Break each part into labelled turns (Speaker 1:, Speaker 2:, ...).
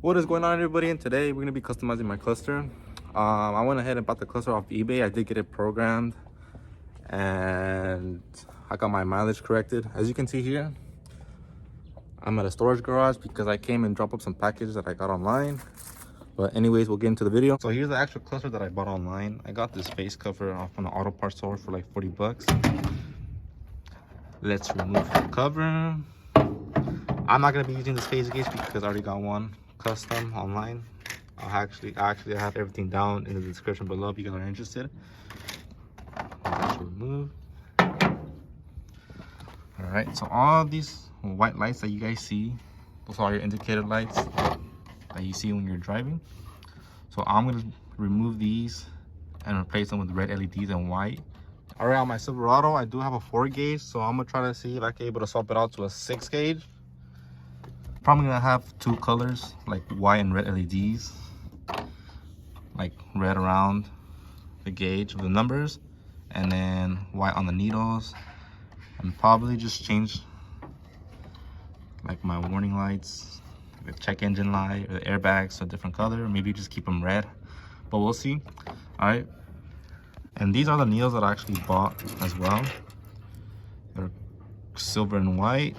Speaker 1: What is going on, everybody? And today we're going to be customizing my cluster. I went ahead and bought the cluster off eBay. I did get it programmed and I got my mileage corrected. As you can see here, I'm at a storage garage because I came and dropped up some packages that I got online. But anyways, we'll get into the video. So here's the actual cluster that I bought online. I got this face cover off on the auto parts store for like 40 bucks. Let's remove the cover. I'm not going to be using this phase gauge because I already got one custom online. I have everything down in the description below if you guys are interested. Let's remove. All right, so all these white lights that you guys see, those are your indicator lights that you see when you're driving. So I'm gonna remove these and replace them with red LEDs and white. All right, on my Silverado, I do have a 4 gauge, so I'm gonna try to see if I can able to swap it out to a 6 gauge. Probably gonna have 2 colors, like white and red LEDs, like red around the gauge of the numbers, and then white on the needles, and probably just change like my warning lights, the check engine light, or the airbags to a different color. Maybe just keep them red, but we'll see. All right, and these are the needles that I actually bought as well. They're silver and white.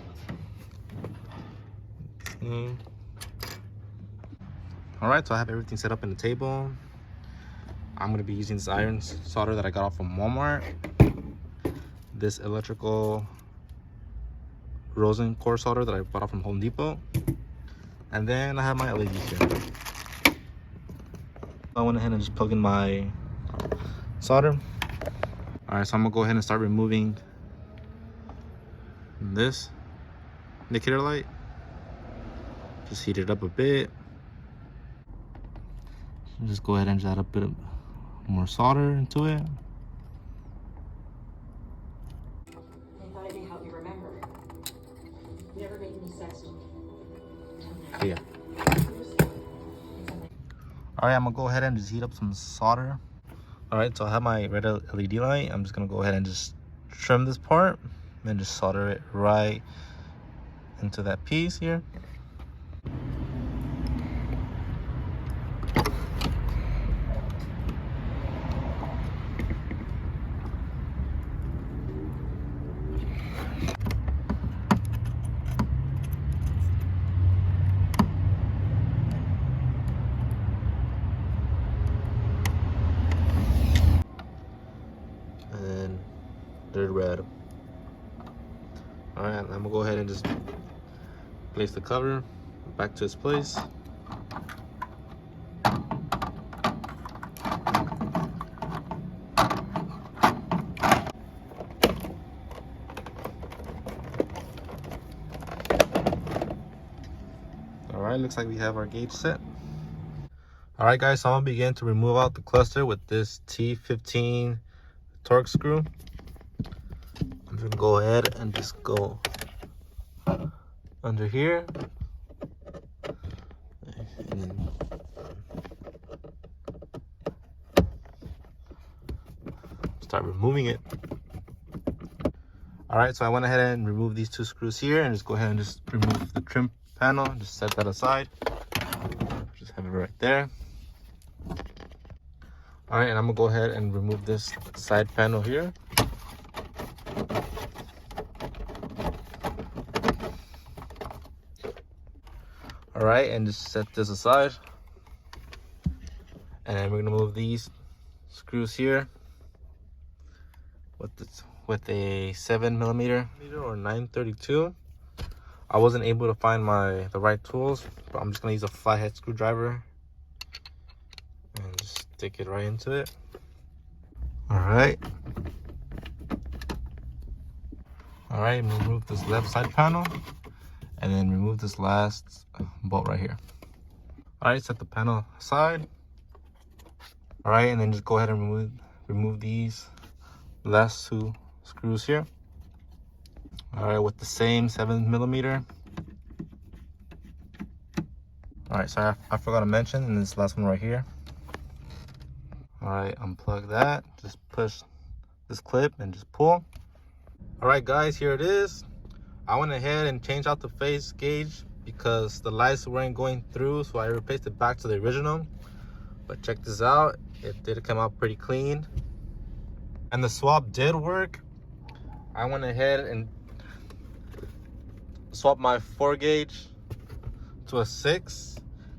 Speaker 1: All right, so I have everything set up in the table. I'm gonna be using this iron solder that I got off from Walmart, this electrical rosin core solder that I bought off from Home Depot, and then I have my LEDs here. I went ahead and just plugged in my solder. All right, so I'm gonna go ahead and start removing this indicator light. Just heat it up a bit. Just go ahead and just add a bit of more solder into it.
Speaker 2: I thought it may help you remember. Never make me sexy.
Speaker 1: Yeah. All right, I'm gonna go ahead and just heat up some solder. All right, so I have my red LED light. I'm just gonna go ahead and just trim this part and just solder it right into that piece here. And they're red. All right, I'm gonna go ahead and just place the cover back to its place. All right, looks like we have our gauge set. All right, guys, so I'm gonna begin to remove out the cluster with this T15 torque screw. I'm just gonna go ahead and just go under here. And then start removing it. All right, so I went ahead and removed these 2 screws here, and just go ahead and just remove the trim panel. Just set that aside. Just have it right there. All right, and I'm gonna go ahead and remove this side panel here. All right, and just set this aside. And then we're gonna move these screws here with a 7mm or 932. I wasn't able to find the right tools, but I'm just gonna use a flathead screwdriver and just stick it right into it. All right, remove this left side panel, and then remove this last bolt right here. All right, set the panel aside. All right, and then just go ahead and remove these last 2 screws here. All right, with the same 7mm. All right, so I forgot to mention, and this last one right here. All right, unplug that. Just push this clip and just pull. All right, guys, here it is. I went ahead and changed out the phase gauge because the lights weren't going through, so I replaced it back to the original. But check this out, it did come out pretty clean. And the swap did work. I went ahead and swapped my 4 gauge to a 6.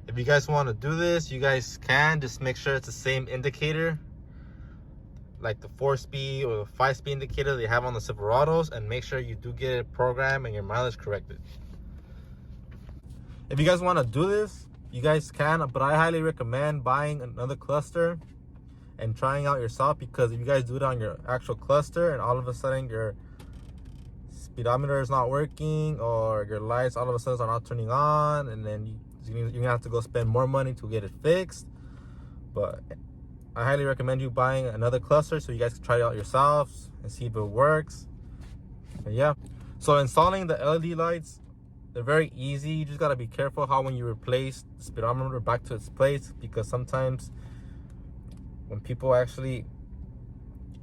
Speaker 1: If you guys want to do this, you guys can. Just make sure it's the same indicator, like the 4-speed or the 5-speed indicator they have on the Silverados, and make sure you do get it programmed and your mileage corrected. If you guys want to do this, you guys can, but I highly recommend buying another cluster and trying out yourself, because if you guys do it on your actual cluster and all of a sudden your speedometer is not working or your lights all of a sudden are not turning on, and then you're gonna have to go spend more money to get it fixed. But I highly recommend you buying another cluster so you guys can try it out yourselves and see if it works. And yeah, so installing the LED lights, they're very easy. You just gotta be careful how when you replace the speedometer back to its place, because sometimes when people actually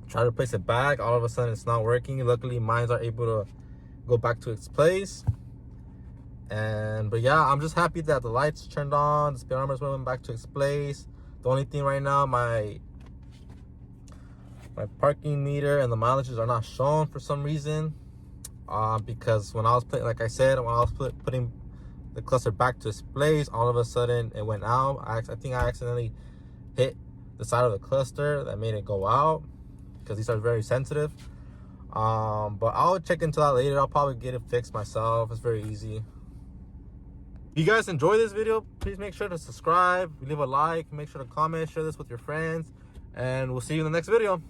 Speaker 1: try to replace it back, all of a sudden it's not working. Luckily mine are able to go back to its place. But yeah, I'm just happy that the lights turned on, the speedometer went back to its place. The only thing right now, my parking meter and the mileages are not shown for some reason, because when I was putting, like I said, when I was putting the cluster back to its place, all of a sudden it went out. I think I accidentally hit the side of the cluster that made it go out, because these are very sensitive. But I'll check into that later. I'll probably get it fixed myself. It's very easy. If you guys enjoy this video, please make sure to subscribe, leave a like, make sure to comment, share this with your friends, and we'll see you in the next video.